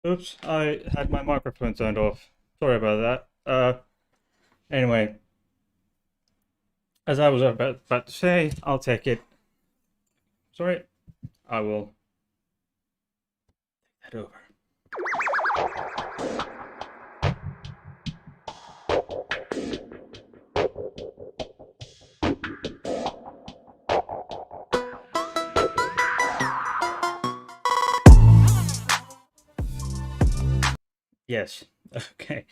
Oops, I had my microphone turned off. Sorry about that. Anyway, as I was about to say, I'll take it. Sorry, I will head over. Yes. Okay.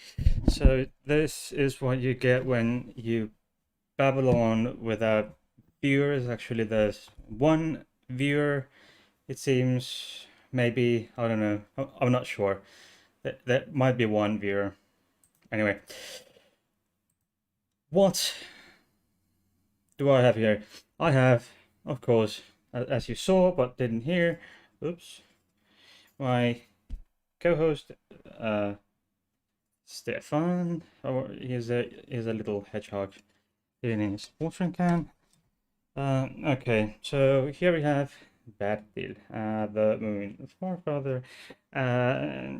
So this is what you get when you babble on without viewers. Actually, there's one viewer. It seems maybe I don't know. I'm not sure. That might be one viewer. Anyway, what do I have here? I have, of course, as you saw but didn't hear. Oops. My co-host, Stefan. Oh, he's a little hedgehog in his watering can. Okay, so here we have Bertil, the moving far farther. Uh,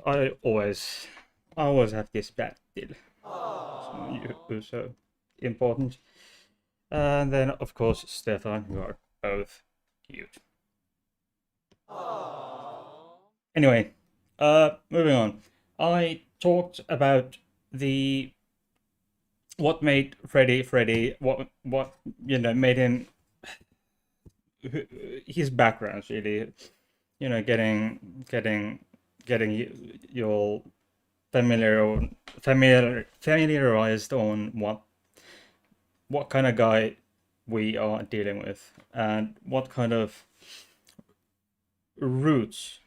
I always have this Bertil. You're so important. And then, of course, Stefan, you are both cute. Anyway, moving on. I talked about the what made Freddie, what made him his background really, getting you all familiarized on what kind of guy we are dealing with and what kind of roots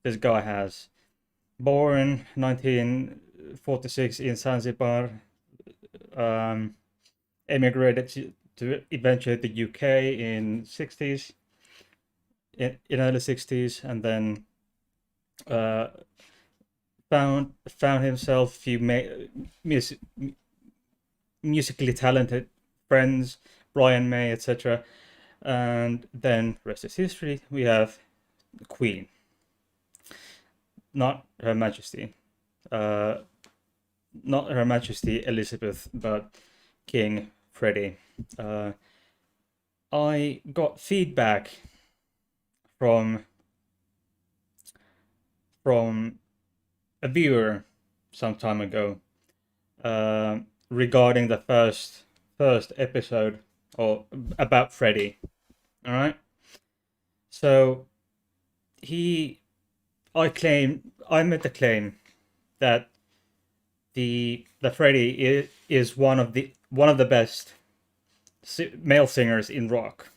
this guy has. Born 1946 in Zanzibar, emigrated to eventually the UK in 60s, in early 60s, and then uh, found himself few musically talented friends, Brian May, etc. And then rest is history. We have the Queen, not Her Majesty, uh, not Her Majesty Elizabeth, but King Freddie. I got feedback from from a viewer some time ago, uh, regarding the first episode or about Freddie. All right. So he, I made the claim that the Freddie is one of the best male singers in rock,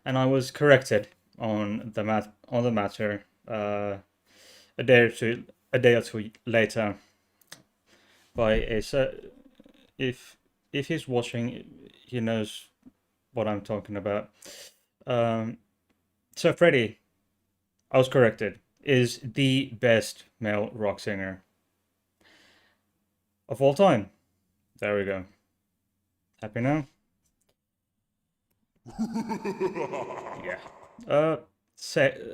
and I was corrected on the matter a day or two later by if if he's watching, he knows what I'm talking about. Um, so Freddie, I was corrected, is the best male rock singer of all time. There we go. Happy now? Yeah.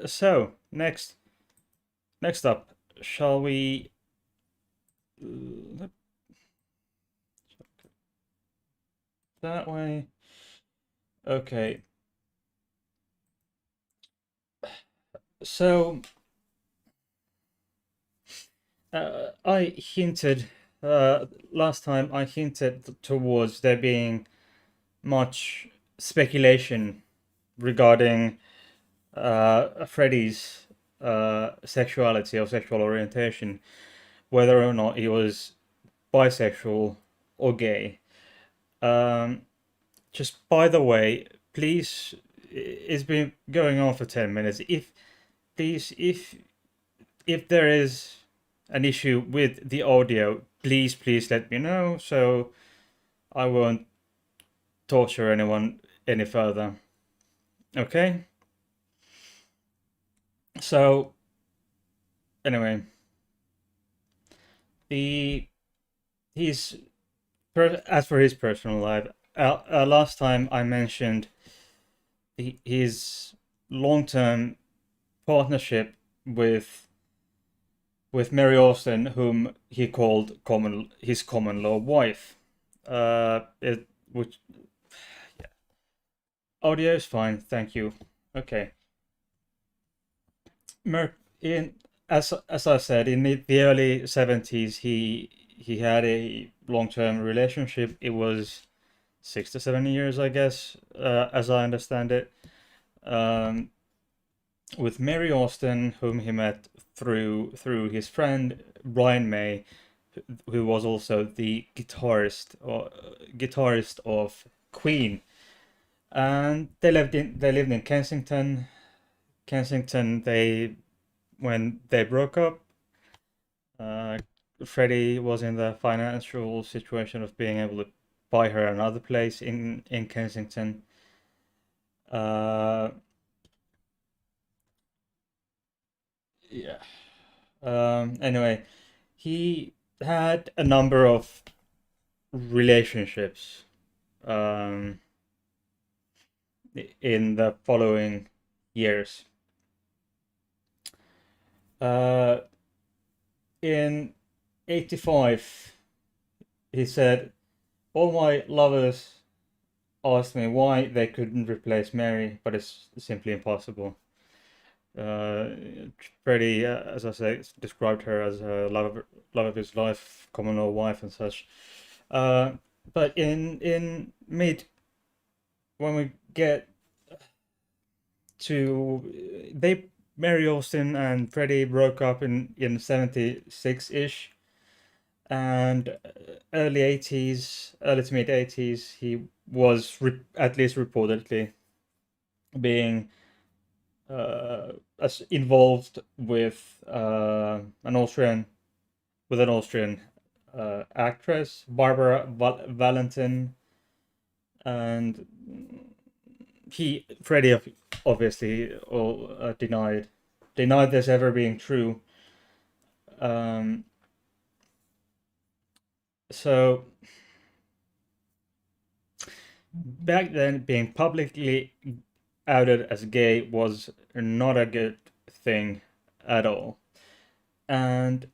So next up, shall we? That way. Okay. So I hinted last time. I hinted towards there being much speculation regarding Freddie's sexuality or sexual orientation, whether or not he was bisexual or gay. Um, just by the way, please, it's been going on for 10 minutes. If there is an issue with the audio, please let me know so I won't torture anyone any further. Okay? So anyway, the he's as for his personal life, last time I mentioned his long-term partnership with Mary Austin, whom he called his common law wife. It which audio is fine, thank you. Okay. Mer in as I said, in the early 70s, he had a long-term relationship. It was 6 to 7 years, I guess, as I understand it, um, with Mary Austin, whom he met through his friend Brian May, who was also the guitarist of Queen, and they lived in Kensington. They when they broke up, uh, Freddie was in the financial situation of being able to buy her another place in Kensington. Uh, yeah. Anyway, he had a number of relationships um, in the following years. Uh, in 85, he said, all my lovers asked me why they couldn't replace Mary, but it's simply impossible. Uh, Freddie, as I say, described her as a love of his life, common law wife, and such. Uh, but in mid when we get to they Mary Austin and Freddie broke up in 76 ish, and early 80s, early to mid 80s, he was at least reportedly being as involved with an Austrian actress, Barbara Valentin, and Freddie obviously denied this ever being true. Um, so back then, being publicly outed as gay was not a good thing at all. And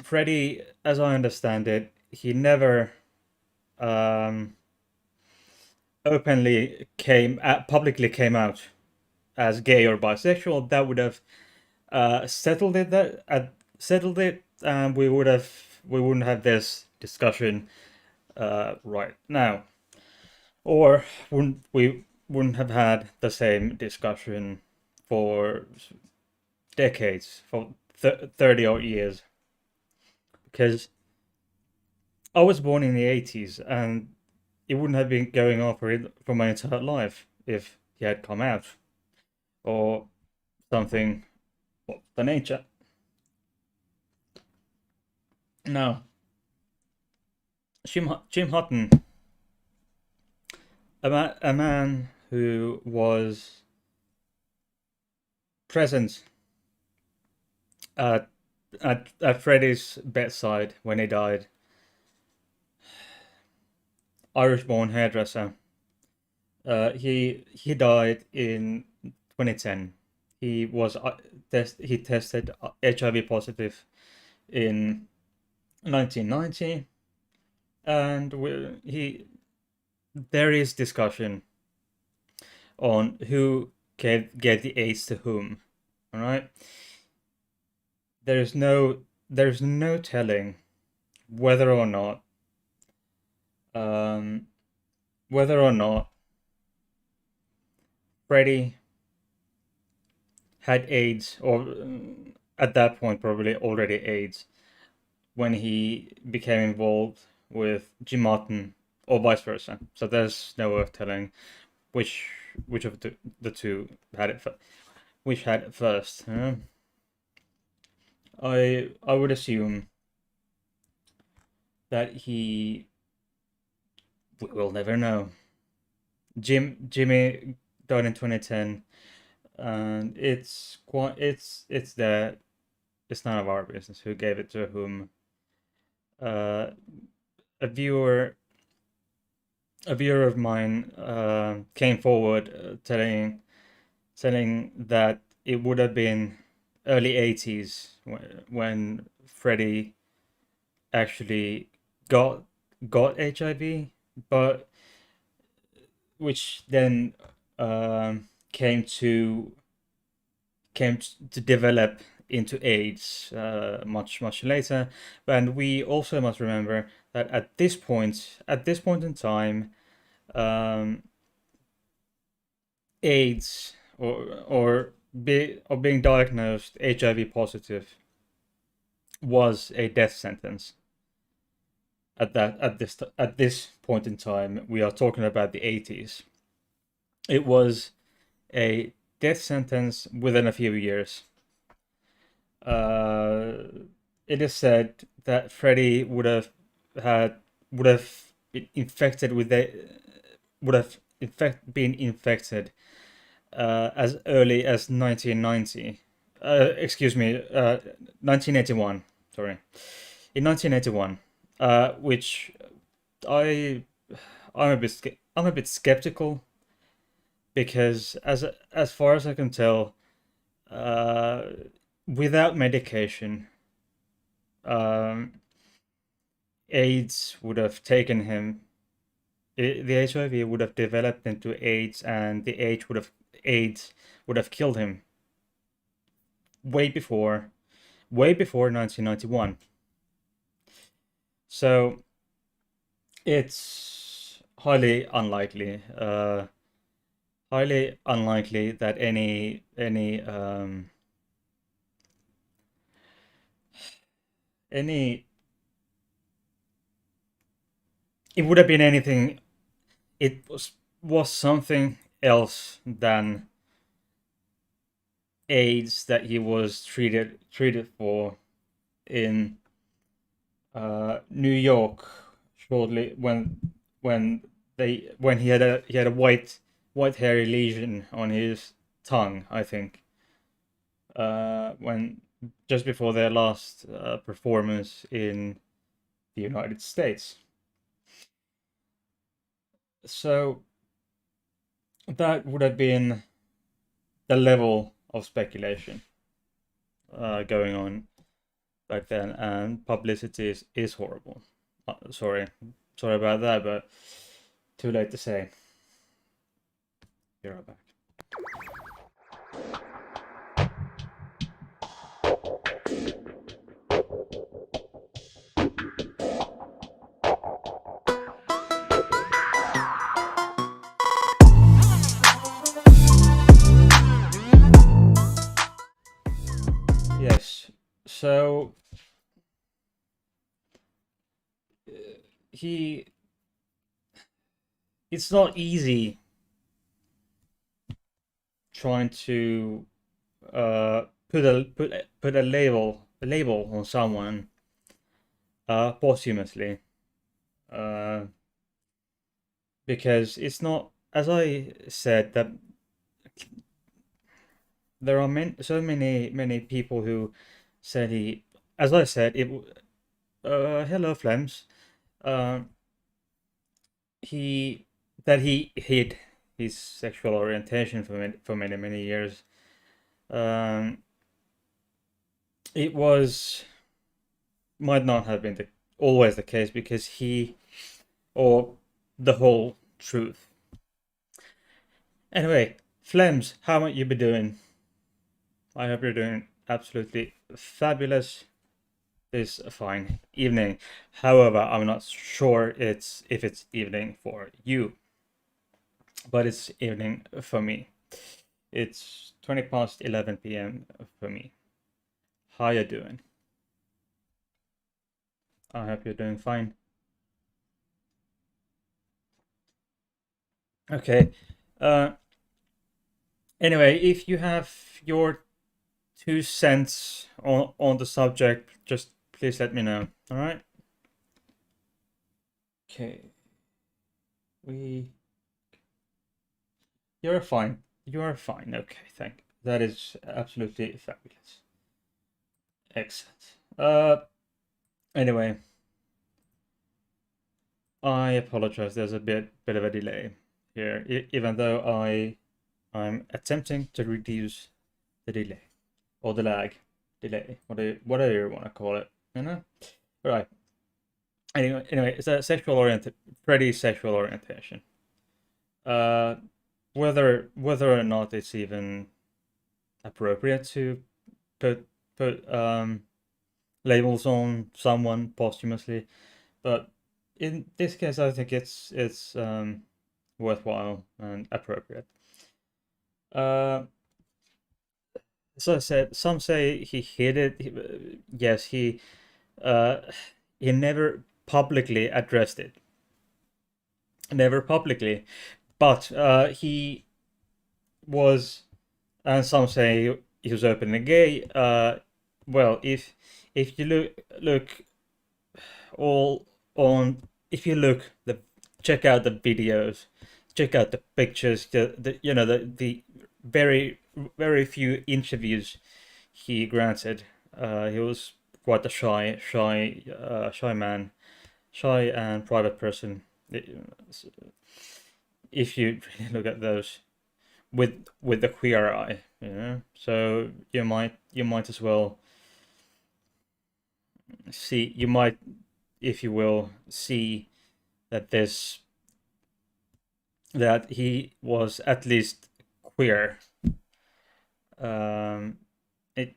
Freddie, as I understand it, he never um, publicly came out as gay or bisexual. That would have settled it, and we wouldn't have this discussion right now, or we wouldn't have had the same discussion for decades, for 30 odd years, because I was born in the 80s, and it wouldn't have been going on for my entire life if he had come out or something of the nature. Now, Jim Hutton, a man who was present at at Freddie's bedside when he died, Irish-born hairdresser. He died in 2010. He tested HIV positive in 1990, and there is discussion on who gave the AIDS to whom. All right, there's no telling whether or not um, whether or not Freddie had AIDS, or at that point probably already AIDS, when he became involved with Jim Martin, or vice versa. So there's no way of telling which of the two had it which had it first. I would assume that we will never know. Jimmy died in 2010, and it's none of our business who gave it to whom. Uh, a viewer of mine came forward, saying that it would have been early 80s when Freddie actually got HIV, but which then came to develop into AIDS much later. And we also must remember that at this point in time, um, AIDS or being diagnosed HIV positive was a death sentence. At this point in time, we are talking about the 80s. It was a death sentence within a few years. Uh, it is said that Freddie would have been infected with a would have been infected as early as 1990. Excuse me, 1981. Sorry, in 1981, which I I'm a bit skeptical because as far as I can tell, uh, without medication, um, AIDS would have taken him. The HIV would have developed into AIDS, and the AIDS would have killed him way before way before 1991. So it's highly unlikely that any it would have been anything. It was something else than AIDS that he was treated for in New York shortly when he had a white hairy lesion on his tongue, I think, when just before their last performance in the United States. So that would have been the level of speculation going on back then, and publicity is horrible. Sorry about that, but too late to say. Be right back. Yes, so he it's not easy trying to put a label on someone posthumously, uh, because it's not, as I said, that there are so many people who said he, as I said, hello Flems, uh, he that he hid his sexual orientation for many years. Um, it was might not have been always the case because he or the whole truth. Anyway, Flems, how might you be doing? I hope you're doing absolutely fabulous this fine evening. However, I'm not sure if it's evening for you, but it's evening for me. It's 20 past 11 p.m. for me. How you doing? I hope you're doing fine. Okay. Uh, anyway, if you have your 2 cents on the subject, just please let me know. All right. Okay. We. You're fine. You are fine. Okay. Thank you. That is absolutely fabulous. Excellent. Anyway, I apologize. There's a bit of a delay here, even though I I'm attempting to reduce the delay or the lag, delay, whatever you want to call it. You know, right. Anyway, it's a Freddie's sexual orientation. Uh, whether or not it's even appropriate to put labels on someone posthumously, but in this case, I think it's worthwhile and appropriate. Uh, so I said, some say he hid it. Yes, uh, he never publicly addressed it, never publicly, but he was, and some say he was openly gay. Well, if you look all on, if you look the check out the videos, check out the pictures, the very few interviews he granted. He was quite a shy man, shy and private person. If you really look at those with the queer eye, so you might as well see, you might, if you will, see that this that he was at least queer. Um, it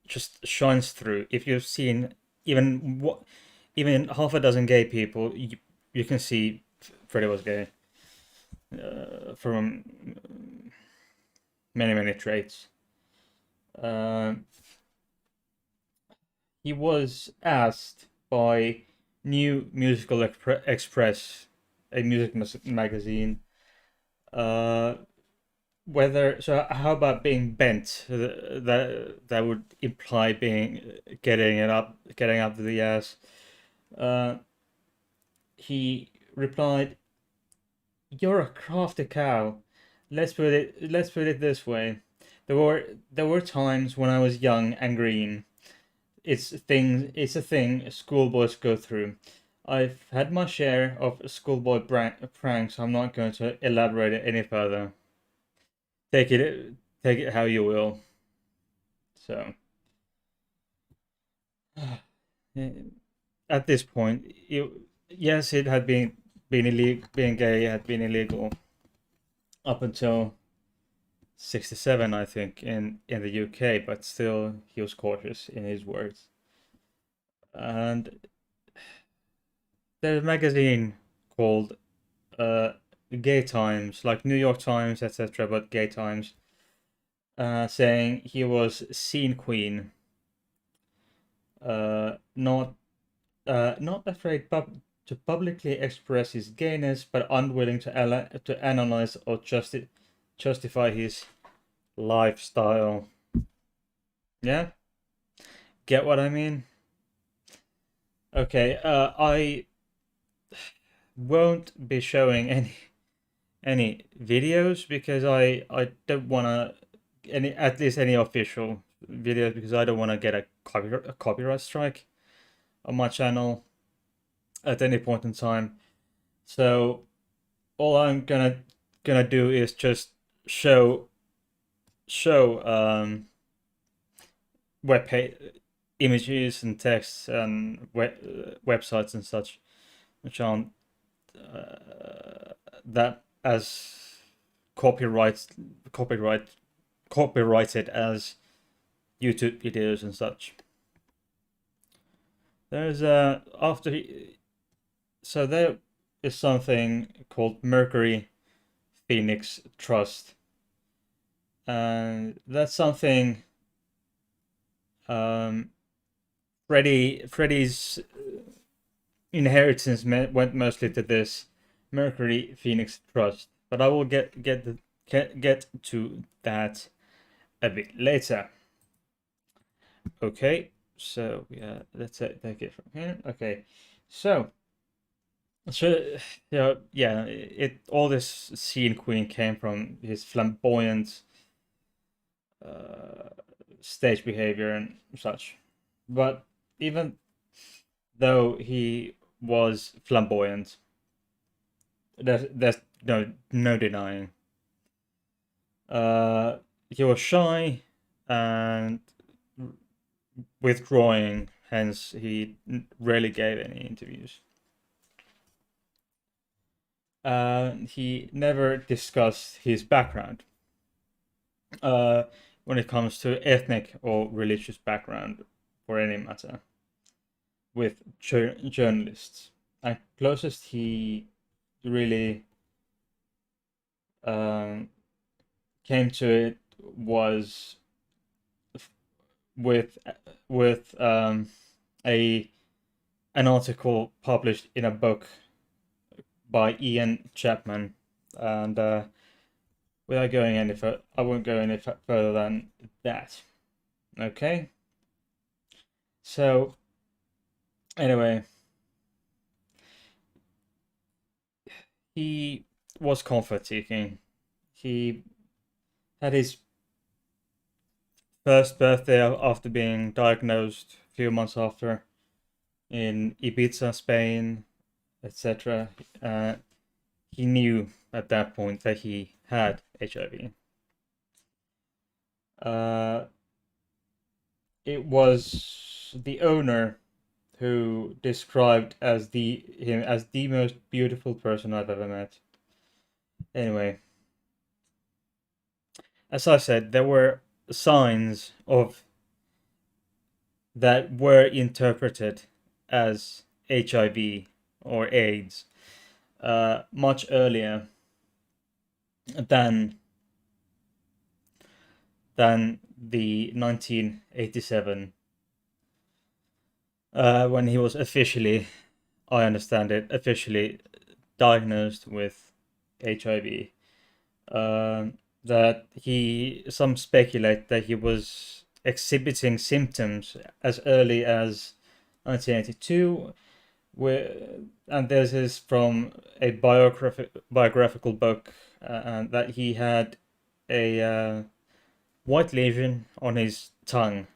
just shines through. If you've seen even what even half a dozen gay people, you can see Freddie was gay from many traits. Um, he was asked by New Musical Express, a music magazine, uh, whether so how about being bent? That would imply being getting up to the ass. Uh, he replied, "You're a crafty cow. Let's put it this way. There were times when I was young and green. It's a thing schoolboys go through. I've had my share of schoolboy pranks. I'm not going to elaborate it any further. Take it how you will." So at this point, yes, it had been illegal. Being gay had been illegal up until 67, I think, in the UK. But still, he was cautious in his words. And there's a magazine called uh, Gay Times, like New York Times, etc., but Gay Times, saying he was scene queen, not not afraid to publicly express his gayness, but unwilling to analyze or justify his lifestyle. Yeah, get what I mean? Okay, I won't be showing any videos because I don't wanna any at least any official videos because I don't wanna get a copyright strike on my channel at any point in time. So all I'm gonna do is just show web page images and texts and websites and such, which aren't that as copyright copyright copyrighted as YouTube videos and such. There's after so there is something called Mercury Phoenix Trust, and that's something um, Freddie's inheritance went mostly to this Mercury Phoenix Trust, but I will get to that a bit later. Okay, so yeah, let's take it from here. Okay, so yeah, it all this scene queen came from his flamboyant uh, stage behavior and such, but even though he was flamboyant, there's no denying He was shy and withdrawing, hence he rarely gave any interviews. He never discussed his background when it comes to ethnic or religious background, for any matter, with journalists. And closest he really um, came to it was with a an article published in a book by Ian Chapman, and without going any further, I won't go any further than that. Okay. So anyway, he was comfort seeking. He had his first birthday after being diagnosed a few months after in Ibiza, Spain, etc. He knew at that point that he had HIV. It was the owner who described him as the most beautiful person I've ever met. Anyway, as I said, there were signs of that were interpreted as HIV or AIDS much earlier than the 1987 when he was officially, I understand it, officially diagnosed with HIV. That some speculate that he was exhibiting symptoms as early as 1982, and this is from a biographical book, and that he had a white lesion on his tongue.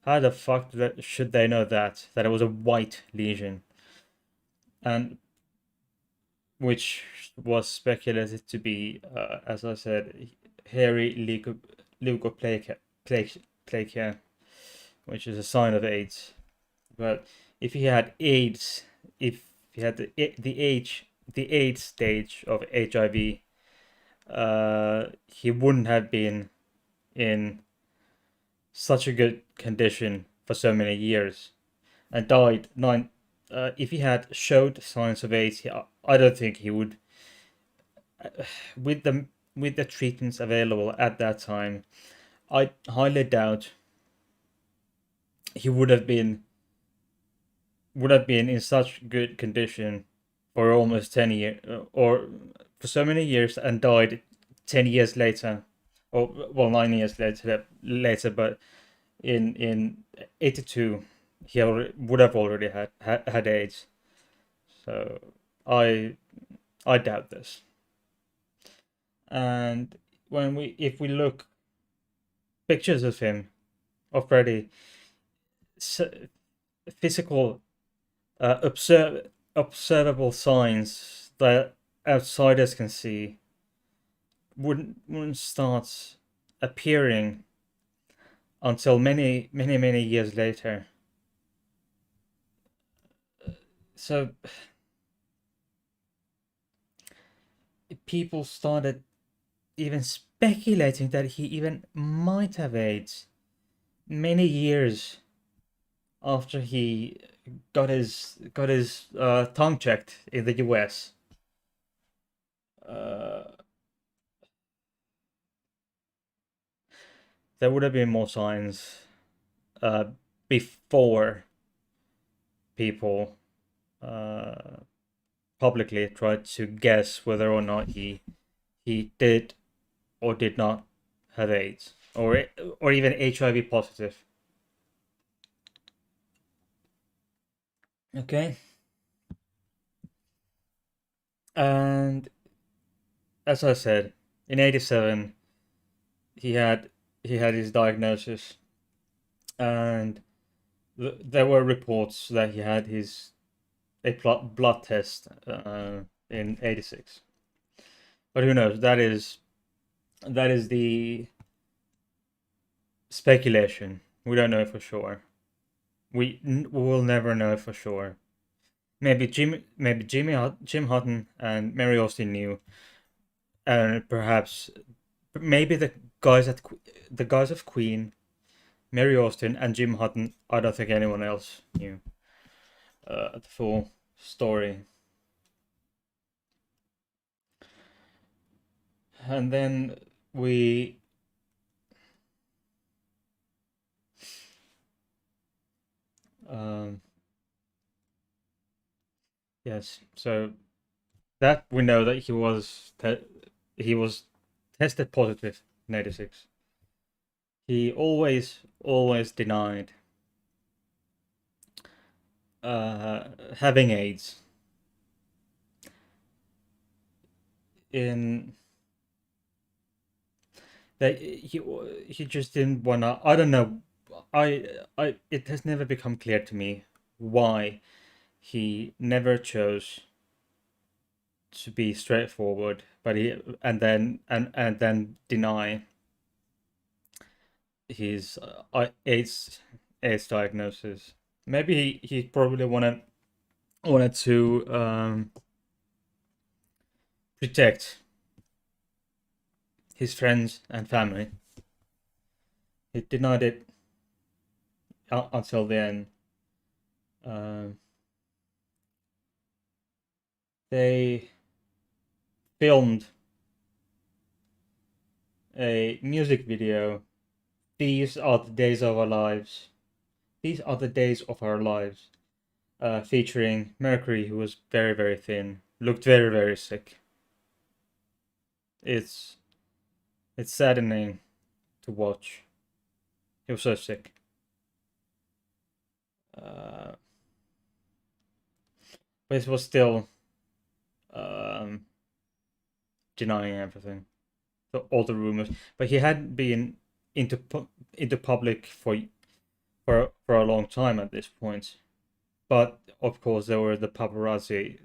How the fuck should they know that it was a white lesion, and which was speculated to be, as I said, hairy leukoplegia, which is a sign of AIDS. But if he had AIDS, if he had the AIDS stage of HIV, he wouldn't have been in such a good condition for so many years, and died if he had showed signs of AIDS, I don't think he would. With the treatments available at that time, I highly doubt he would have been in such good condition for almost 10 years, or for so many years, and died 10 years later, or well 9 years later. But in 82, he would have already had AIDS. So I doubt this. And if we look pictures of him, of Freddie, physical observable signs that outsiders can see wouldn't start appearing until many years later. So people started even speculating that he even might have AIDS many years after he got his tongue checked in the US. There would have been more signs before people publicly tried to guess whether or not he did or did not have AIDS, or even HIV positive. Okay. And as I said, in 87 he had his diagnosis, and there were reports that he had a blood test in 86. But who knows? That is That is the speculation. We don't know for sure. We will never know for sure. Jim Hutton and Mary Austin knew, and perhaps maybe the guys of Queen, Mary Austin, and Jim Hutton. I don't think anyone else knew the full story. And then we um, yes, so that we know that he was tested positive in '86. He always denied having AIDS. In that he just didn't wanna. I don't know. I it has never become clear to me why he never chose to be straightforward, but he and then deny his AIDS diagnosis. Maybe he probably wanted to protect his friends and family. He denied it until the end. Um, they filmed a music video. These are the days of our lives. These are the days of our lives. Featuring Mercury, who was very thin, looked very sick. It's it's saddening to watch. He was so sick. Uh, but he was still um, denying everything, all the rumors. But he had been into public for a long time at this point. But of course, there were the paparazzi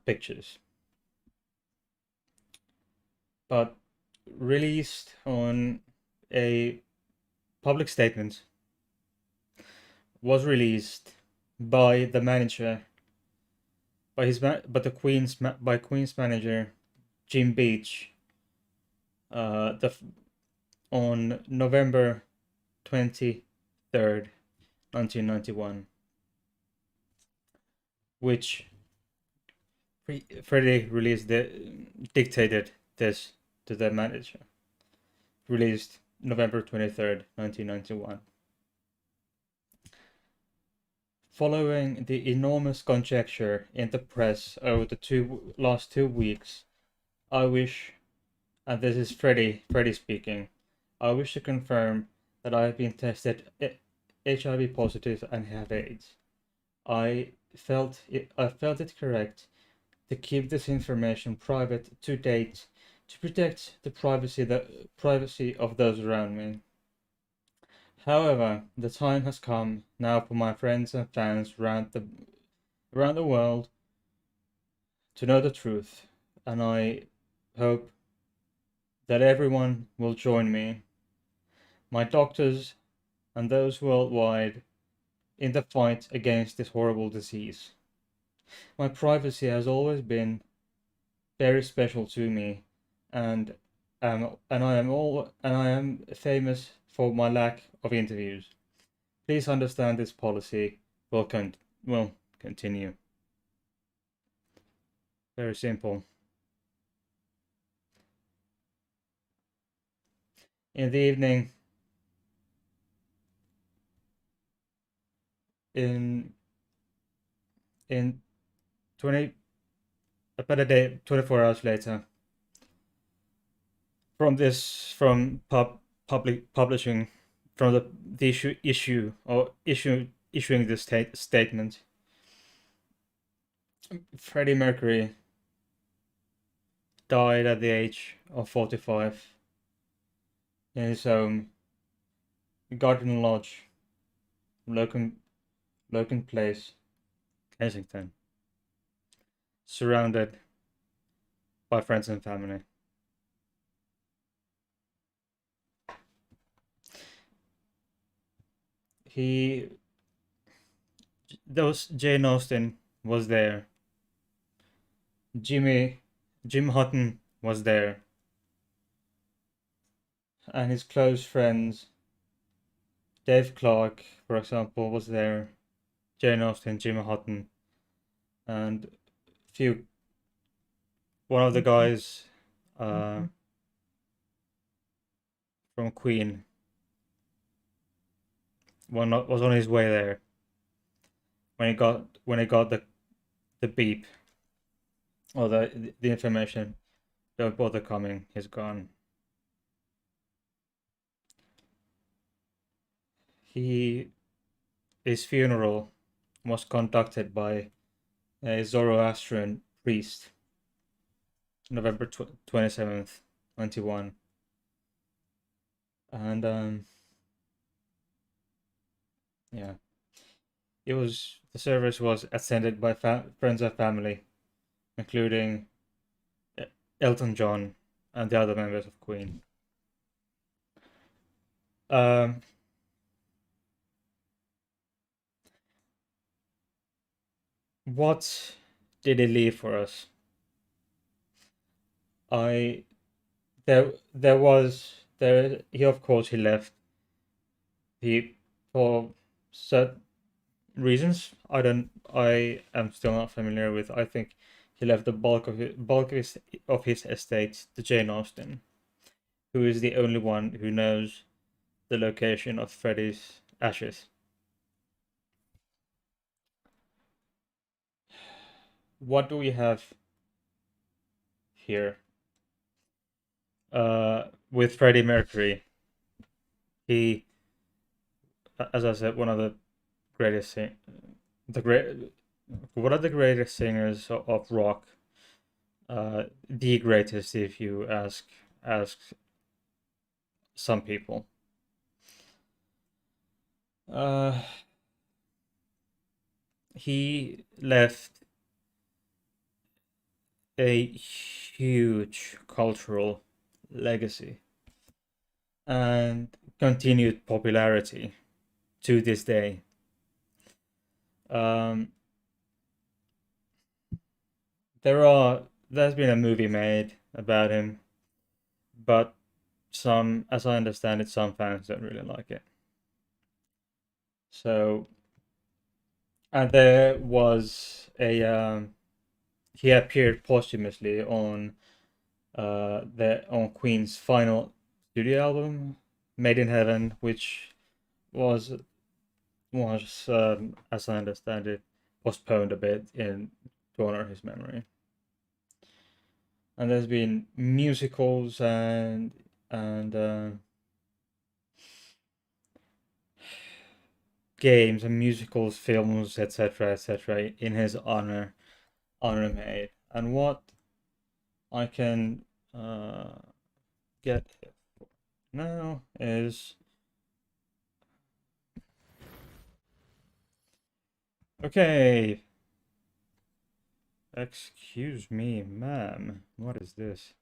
pictures. But released on a public statement was released by the manager, by Queen's manager Jim Beach, the on November 23rd, 1991, which Freddie dictated this to the manager. Released November 23rd, 1991. Following the enormous conjecture in the press over the last 2 weeks, I wish, and this is Freddie speaking, I wish to confirm that I have been tested HIV positive and have AIDS. I felt it correct to keep this information private to date to protect the privacy of those around me. However, the time has come now for my friends and fans around the world to know the truth, and I hope that everyone will join me, my doctors and those worldwide, in the fight against this horrible disease. My privacy has always been very special to me, and I am famous for my lack of interviews. Please understand this policy will continue. Very simple. In the evening, in in 20 about a day 24 hours later, from public publishing, from the issuing this statement, Freddie Mercury died at the age of 45 in his home, Garden Lodge, Logan Place, Kensington, surrounded by friends and family. he those Jane Austen was there. Jim Hutton was there, and his close friends, Dave Clark, for example, was there. Jane Austen, Jim Hutton, and few one of the guys from Queen was on his way there when he got the beep or the information. Don't bother coming. He's gone. His funeral was conducted by a Zoroastrian priest, November 27th, 91. And yeah, the service was attended by friends and family, including Elton John and the other members of Queen. Um, what did he leave for us? I there was there he of course he left he for certain reasons I am still not familiar with. I think he left the bulk of his estate to Jane Austen, who is the only one who knows the location of Freddie's ashes. What do we have here? With Freddie Mercury, he, as I said, one of the greatest the great one of the greatest singers of rock. The greatest, if you ask some people. Uh, he left a huge cultural legacy and continued popularity to this day. Um, there's been a movie made about him, but as I understand it, some fans don't really like it. So, and there was he appeared posthumously on Queen's final studio album, Made in Heaven, which was as I understand it, postponed a bit in to honor his memory. And there's been musicals and games and musicals, films, etc., in his honor made. And what I can get now is okay. Excuse me, ma'am. What is this?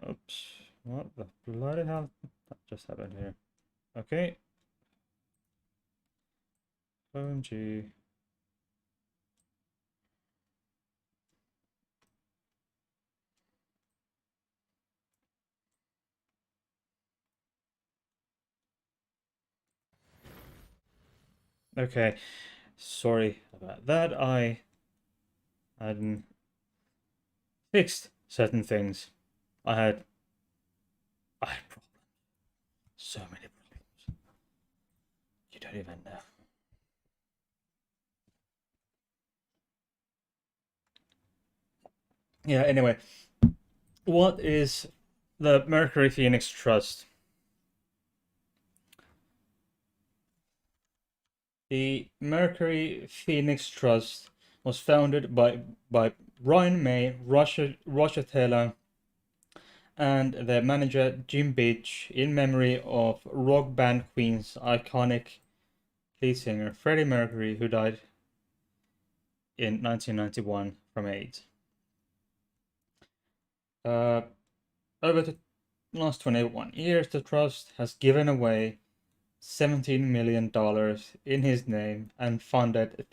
Oops. What the bloody hell just happened here? Okay. OMG. Okay. Sorry about that. I hadn't fixed certain things. I had problems. So many problems. You don't even know. Yeah, anyway. What is the Mercury Phoenix Trust? The Mercury Phoenix Trust was founded by Brian May, Roger Taylor, and their manager Jim Beach in memory of rock band Queen's iconic lead singer Freddie Mercury, who died in 1991 from AIDS. Over the last 21 years, the trust has given away $17 million in his name and funded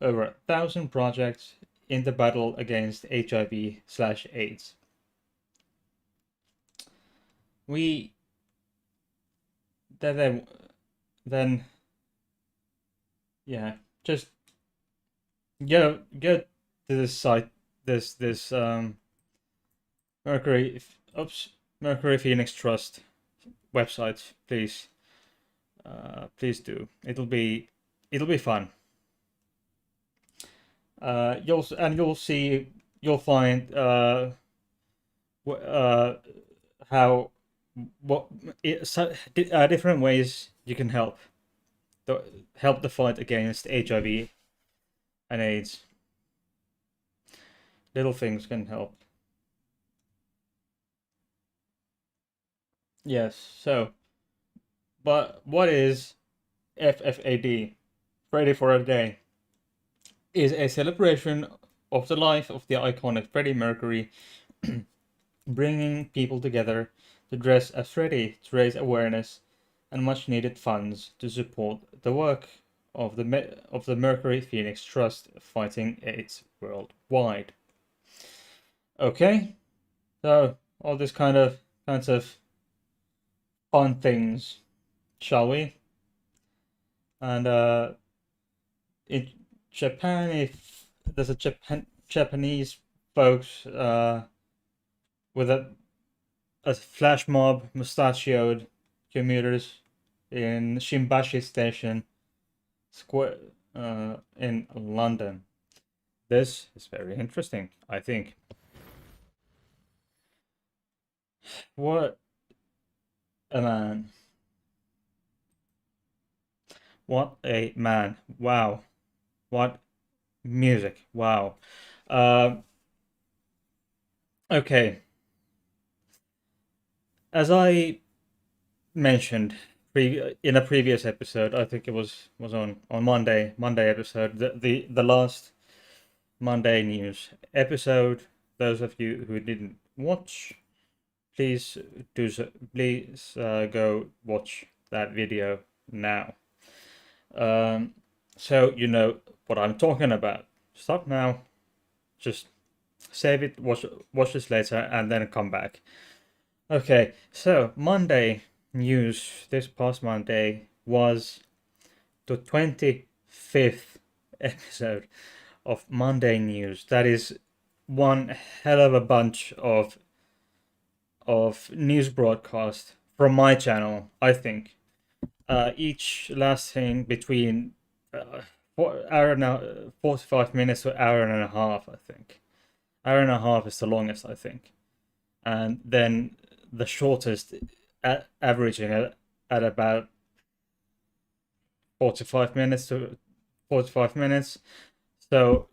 over 1,000 projects in the battle against HIV/AIDS. We then yeah, just go to this site, this Mercury, oops, Mercury Phoenix Trust website, please. Please do. It'll be fun. You'll find how what different ways you can help the fight against HIV and AIDS. Little things can help. Yes. So, but what is FFAD? Ready for a Day is a celebration of the life of the iconic Freddie Mercury, bringing people together to dress as Freddie to raise awareness and much needed funds to support the work of the Mercury Phoenix Trust fighting AIDS worldwide. Okay, so all this kinds of fun things, shall we? And in Japan, if there's a Japanese folks with a flash mob, mustachioed commuters in Shimbashi Station Square in London. This is very interesting, I think. What a man. What a man. Wow. What music. Wow. Uh, okay. As I mentioned in a previous episode, I think it was on Monday episode, the last Monday news episode. Those of you who didn't watch, please go watch that video now. So you know what I'm talking about. Stop now. Just save it. Watch this later, and then come back. Okay. So Monday news this past Monday was the 25th episode of Monday news. That is one hell of a bunch of news broadcast from my channel, I think. Each lasting between hour and 45 minutes to hour and a half, I think. Hour and a half is the longest, I think. And then the shortest averaging at about 45 minutes to 45 minutes. So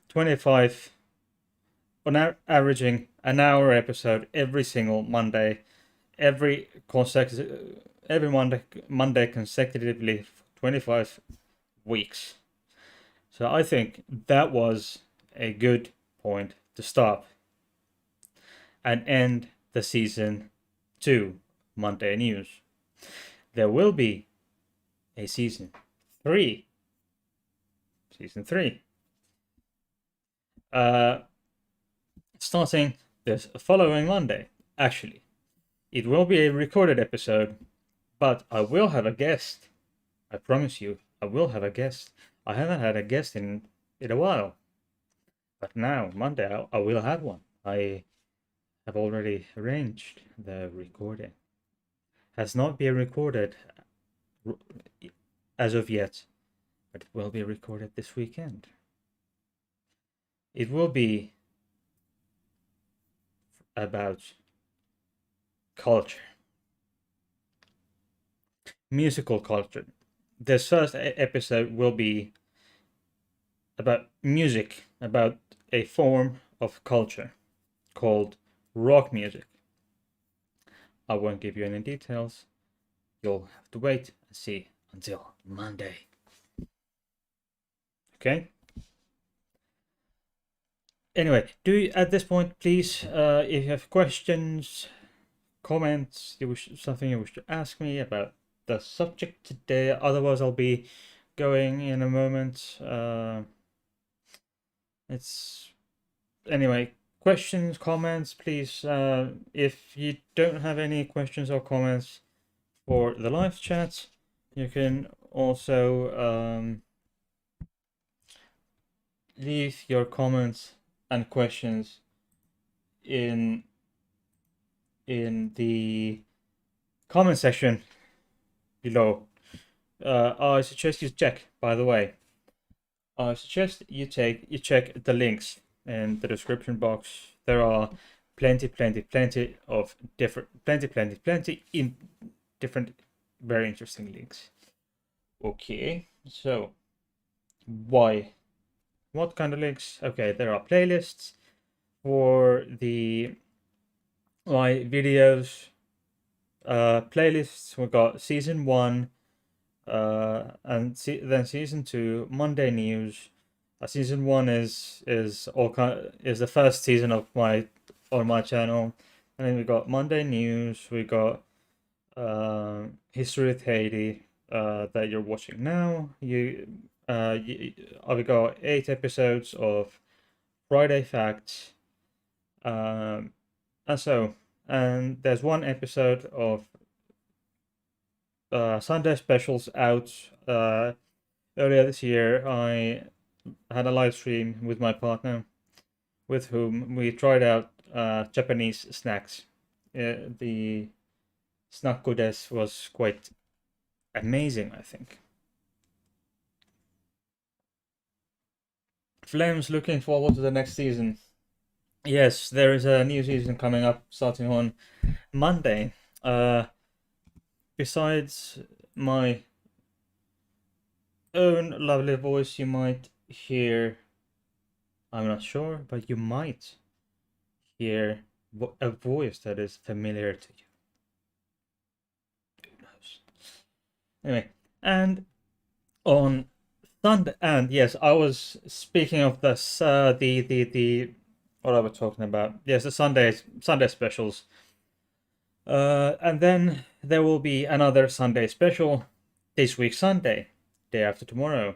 25 on averaging an hour episode every single Monday, every Monday consecutively for 25 weeks. So I think that was a good point to stop and end the season 2 Monday news. There will be a season 3. Season 3. Starting this following Monday. Actually, it will be a recorded episode, but I will have a guest. I promise you, I will have a guest. I haven't had a guest in a while. But now, Monday, I will have one. I have already arranged the recording. Has not been recorded as of yet, but it will be recorded this weekend. It will be about culture. Musical culture. This first episode will be about music, about a form of culture called rock music. I won't give you any details. You'll have to wait and see until Monday. Okay? Anyway, at this point, please, if you have questions, comments, something you wish to ask me about the subject today. Otherwise, I'll be going in a moment. It's anyway. Questions, comments, please. If you don't have any questions or comments for the live chat, you can also leave your comments and questions in the comment section below. I suggest you check, by the way. I suggest you check the links in the description box. There are plenty of different plenty in different very interesting links. Okay, so why? What kind of links? Okay, there are playlists for my videos. Playlists. We got season 1, and then season 2, Monday news. Season 1 is the first season of my channel, and then we got Monday news. We got History with Heidi that you're watching now. We got 8 episodes of Friday Facts, and there's 1 episode of Sunday specials out. Earlier this year, I had a live stream with my partner, with whom we tried out Japanese snacks. The snackodes was quite amazing, I think. Flames looking forward to the next season. Yes, there is a new season coming up starting on Monday. Besides my own lovely voice, you might hear, I'm not sure, but you might hear a voice that is familiar to you. Who knows? Anyway, and on Sunday, and yes, I was speaking of this, the what I was talking about. Yes, the Sunday specials. And then there will be another Sunday special this week, Sunday, day after tomorrow.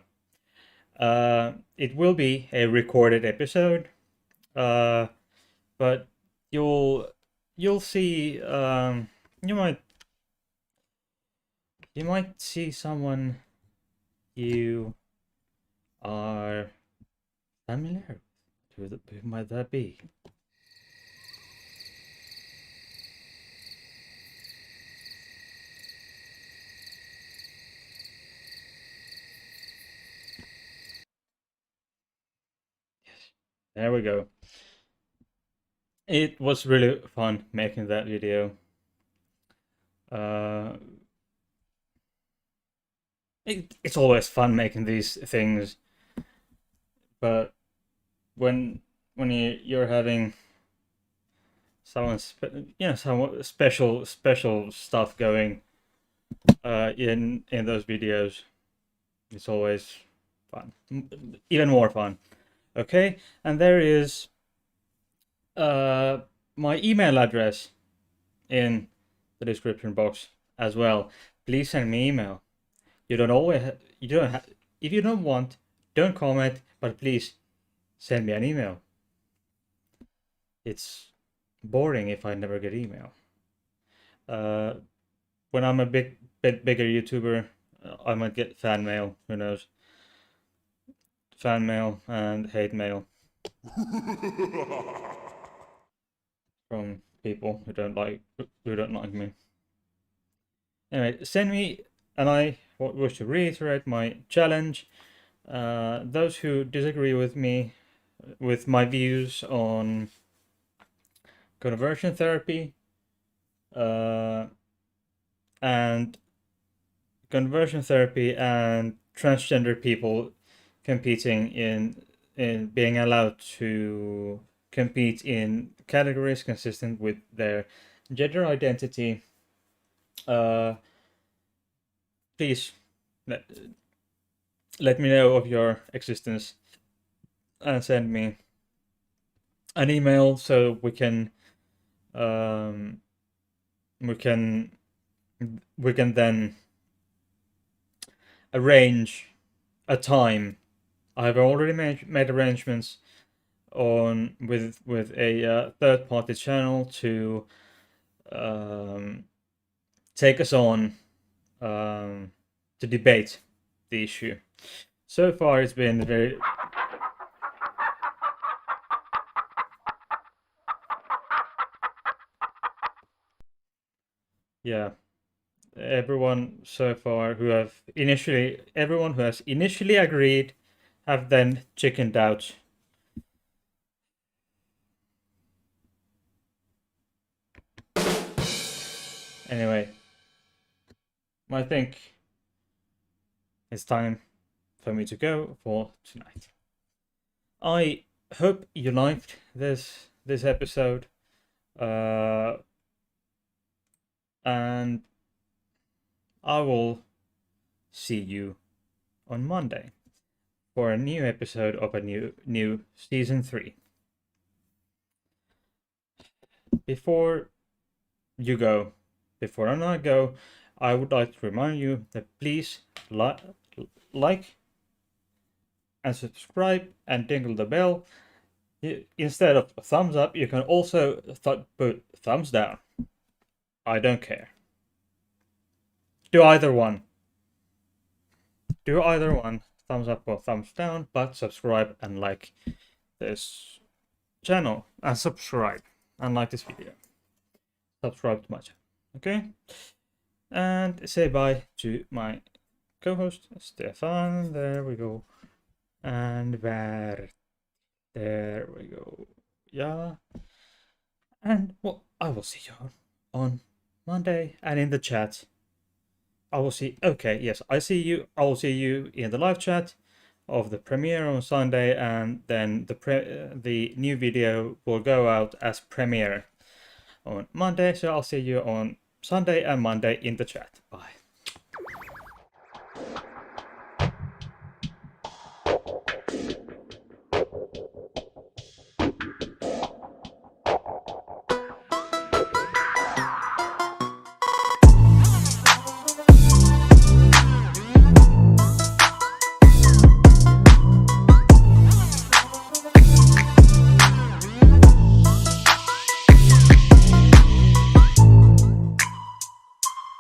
It will be a recorded episode, but you'll see. You might see someone you are familiar with. Who might that be? Yes, there we go. It was really fun making that video. It's always fun making these things, but when you're having some special stuff going in those videos, it's always fun, even more fun. Okay, and there is my email address in the description box as well. Please send me email. You don't always you don't have if you don't want, don't comment, but please send me an email. It's boring if I never get email. When I'm a bit bigger YouTuber, I might get fan mail. Who knows? Fan mail and hate mail from people who don't like me. Anyway, send me, and I wish to reiterate my challenge. Those who disagree with me, with my views on conversion therapy, and transgender people competing in being allowed to compete in categories consistent with their gender identity. Please let me know of your existence and send me an email so we can we can then arrange a time. I've already made arrangements on with a third party channel to take us on to debate the issue. So far, it's been very. Yeah, everyone so far everyone who has initially agreed have then chickened out. Anyway, I think it's time for me to go for tonight. I hope you liked this episode, and I will see you on Monday for a new episode of a new season 3. Before I go, I would like to remind you that please like and subscribe and dingle the bell. Instead of thumbs up, you can also put thumbs down. I don't care. Do either one. Thumbs up or thumbs down, but subscribe and like this channel and subscribe and like this video. Subscribe to my channel, okay? And say bye to my co-host Stefan. There we go. And Bert. There we go. Yeah. And well, I will see you on Monday and in the chat. I will see. Okay, yes, I see you. I will see you in the live chat of the premiere on Sunday, and then the new video will go out as premiere on Monday. So I'll see you on Sunday and Monday in the chat. Bye.